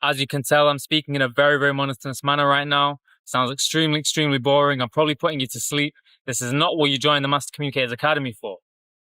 As you can tell, I'm speaking in a very, very monotonous manner right now. Sounds extremely, extremely boring. I'm probably putting you to sleep. This is not what you joined the Master Communicators Academy for.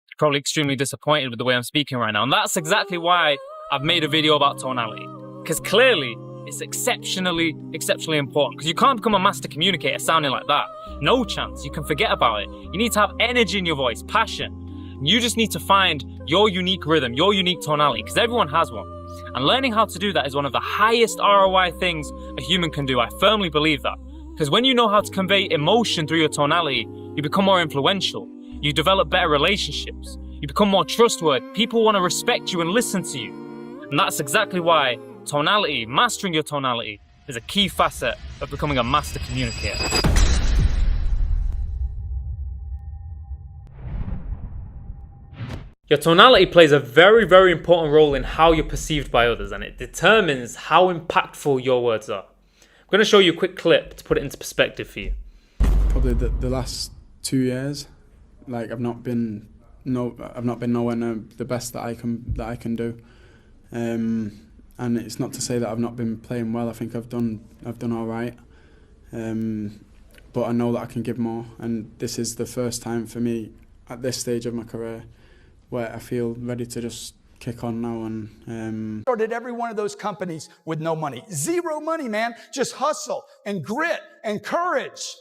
You're probably extremely disappointed with the way I'm speaking right now. And that's exactly why I've made a video about tonality. Because clearly, it's exceptionally, exceptionally important. Because you can't become a master communicator sounding like that. No chance. You can forget about it. You need to have energy in your voice, passion. You just need to find your unique rhythm, your unique tonality, because everyone has one. And learning how to do that is one of the highest ROI things a human can do. I firmly believe that. Because when you know how to convey emotion through your tonality, you become more influential. You develop better relationships. You become more trustworthy. People want to respect you and listen to you. And that's exactly why tonality, mastering your tonality, is a key facet of becoming a master communicator. Your tonality plays a very, very important role in how you're perceived by others, and it determines how impactful your words are. I'm going to show you a quick clip to put it into perspective for you. Probably the last 2 years, like I've not been nowhere near the best that I can do, and it's not to say that I've not been playing well. I think I've done all right, but I know that I can give more, and this is the first time for me at this stage of my career where I feel ready to just kick on now. And started every one of those companies with no money. Zero money, man. Just hustle and grit and courage.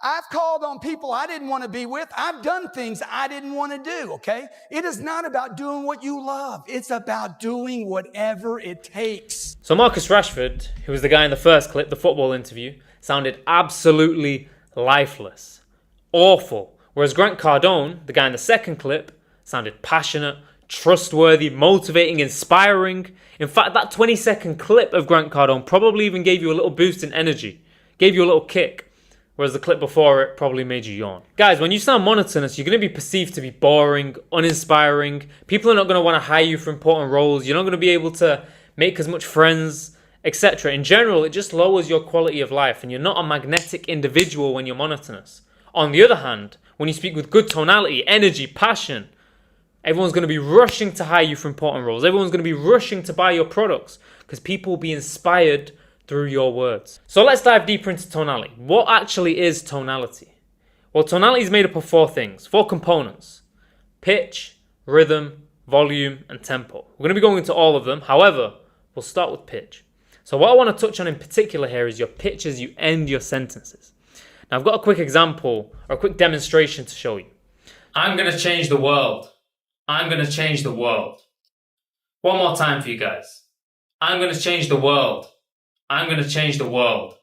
I've called on people I didn't want to be with. I've done things I didn't want to do, okay? It is not about doing what you love. It's about doing whatever it takes. So Marcus Rashford, who was the guy in the first clip, the football interview, sounded absolutely lifeless. Awful. Whereas Grant Cardone, the guy in the second clip, sounded passionate, trustworthy, motivating, inspiring. In fact, that 20-second clip of Grant Cardone probably even gave you a little boost in energy, gave you a little kick, whereas the clip before it probably made you yawn. Guys, when you sound monotonous, you're going to be perceived to be boring, uninspiring. People are not going to want to hire you for important roles. You're not going to be able to make as much friends, etc. In general, it just lowers your quality of life, and you're not a magnetic individual when you're monotonous. On the other hand, when you speak with good tonality, energy, passion, everyone's going to be rushing to hire you for important roles. Everyone's going to be rushing to buy your products because people will be inspired through your words. So let's dive deeper into tonality. What actually is tonality? Well, tonality is made up of four things, four components: pitch, rhythm, volume, and tempo. We're going to be going into all of them. However, we'll start with pitch. So what I want to touch on in particular here is your pitch as you end your sentences. Now, I've got a quick example or a quick demonstration to show you. I'm going to change the world. I'm going to change the world. One more time for you guys. I'm going to change the world. I'm going to change the world.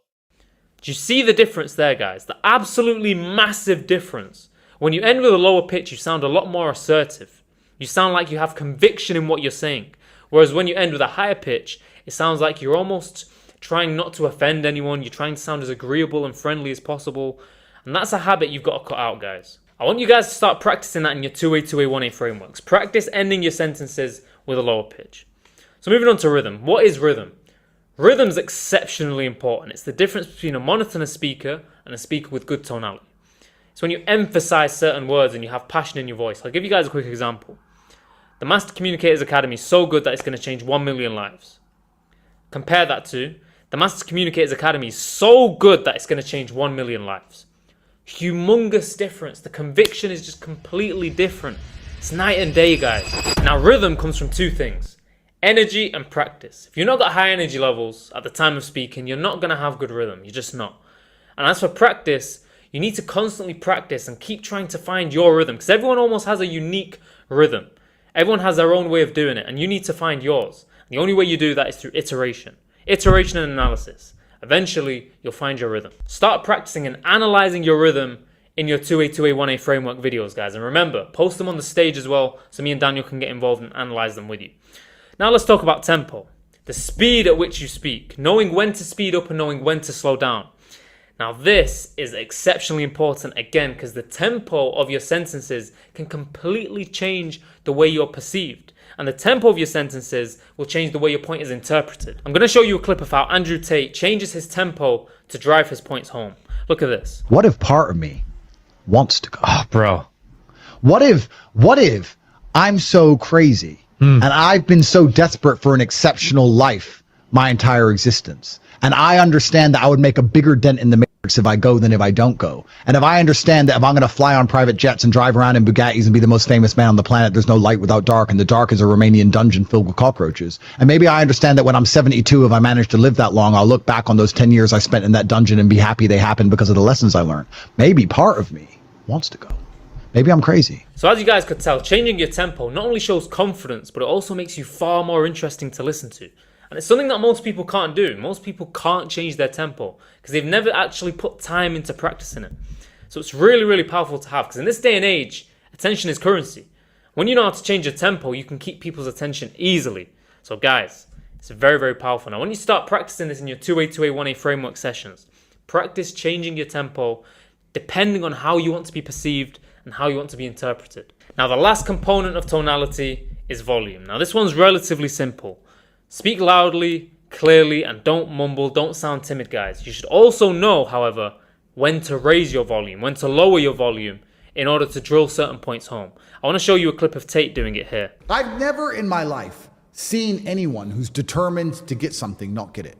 Do you see the difference there, guys? The absolutely massive difference. When you end with a lower pitch, you sound a lot more assertive. You sound like you have conviction in what you're saying. Whereas when you end with a higher pitch, it sounds like you're almost trying not to offend anyone. You're trying to sound as agreeable and friendly as possible. And that's a habit you've got to cut out, guys. I want you guys to start practicing that in your 2A, 2A, 1A frameworks. Practice ending your sentences with a lower pitch. So moving on to rhythm. What is rhythm? Rhythm's exceptionally important. It's the difference between a monotonous speaker and a speaker with good tonality. It's when you emphasize certain words and you have passion in your voice. I'll give you guys a quick example. The Master Communicators Academy is so good that it's going to change 1 million lives. Compare that to the Master Communicators Academy is so good that it's going to change 1 million lives. Humongous difference. The conviction is just completely different. It's night and day, guys. Now, rhythm comes from two things: energy and practice. If you're not got high energy levels at the time of speaking, you're not going to have good rhythm. You're just not. And as for practice, you need to constantly practice and keep trying to find your rhythm, because everyone almost has a unique rhythm. Everyone has their own way of doing it, and you need to find yours. The only way you do that is through iteration. Iteration and analysis. Eventually, you'll find your rhythm. Start practicing and analyzing your rhythm in your 2A, 2A, 1A framework videos, guys. And remember, post them on the stage as well so me and Daniel can get involved and analyze them with you. Now let's talk about tempo. The speed at which you speak. Knowing when to speed up and knowing when to slow down. Now this is exceptionally important, again, because the tempo of your sentences can completely change the way you're perceived. And the tempo of your sentences will change the way your point is interpreted. I'm going to show you a clip of how Andrew Tate changes his tempo to drive his points home. Look at this. What if part of me wants to go? Oh, bro. What if I'm so crazy And I've been so desperate for an exceptional life my entire existence. And I understand that I would make a bigger dent in the matrix if I go than if I don't go. And if I understand that if I'm going to fly on private jets and drive around in Bugattis and be the most famous man on the planet, there's no light without dark, and the dark is a Romanian dungeon filled with cockroaches. And maybe I understand that when I'm 72, if I manage to live that long, I'll look back on those 10 years I spent in that dungeon and be happy they happened because of the lessons I learned. Maybe part of me wants to go. Maybe I'm crazy. So as you guys could tell, changing your tempo not only shows confidence, but it also makes you far more interesting to listen to. And it's something that most people can't do. Most people can't change their tempo because they've never actually put time into practicing it. So it's really, really powerful to have, because in this day and age, attention is currency. When you know how to change your tempo, you can keep people's attention easily. So guys, it's very, very powerful. Now when you start practicing this in your 2A, 2A, 1A framework sessions, practice changing your tempo depending on how you want to be perceived and how you want to be interpreted. Now the last component of tonality is volume. Now this one's relatively simple. Speak loudly, clearly, and don't mumble, don't sound timid, guys. You should also know, however, when to raise your volume, when to lower your volume in order to drill certain points home. I want to show you a clip of Tate doing it here. I've never in my life seen anyone who's determined to get something not get it.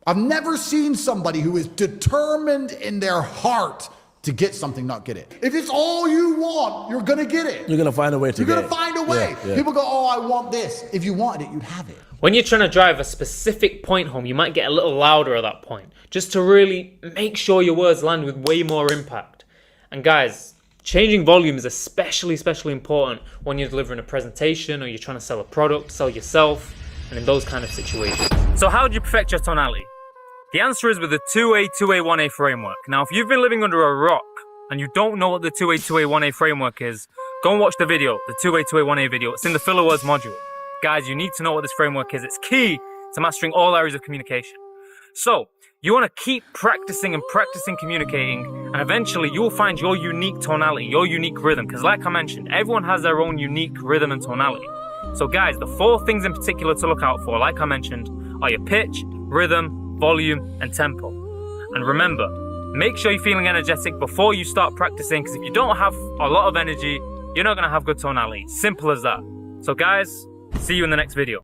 I've never seen somebody who is determined in their heart to get something, not get it. If it's all you want, you're gonna get it. You're gonna find a way to get it. You're gonna find a way. Yeah. People go, oh, I want this. If you wanted it, you'd have it. When you're trying to drive a specific point home, you might get a little louder at that point, just to really make sure your words land with way more impact. And guys, changing volume is especially important when you're delivering a presentation or you're trying to sell a product, sell yourself, and in those kind of situations. So how do you perfect your tonality? The answer is with the 2A, 2A, 1A framework. Now, if you've been living under a rock and you don't know what the 2A, 2A, 1A framework is, go and watch the video, the 2A, 2A, 1A video. It's in the filler words module. Guys, you need to know what this framework is. It's key to mastering all areas of communication. So, you want to keep practicing and practicing communicating, and eventually you'll find your unique tonality, your unique rhythm. Because like I mentioned, everyone has their own unique rhythm and tonality. So guys, the 4 things in particular to look out for, like I mentioned, are your pitch, rhythm, volume, and tempo. And remember, make sure you're feeling energetic before you start practicing, because if you don't have a lot of energy, you're not going to have good tonality. Simple as that. So guys, see you in the next video.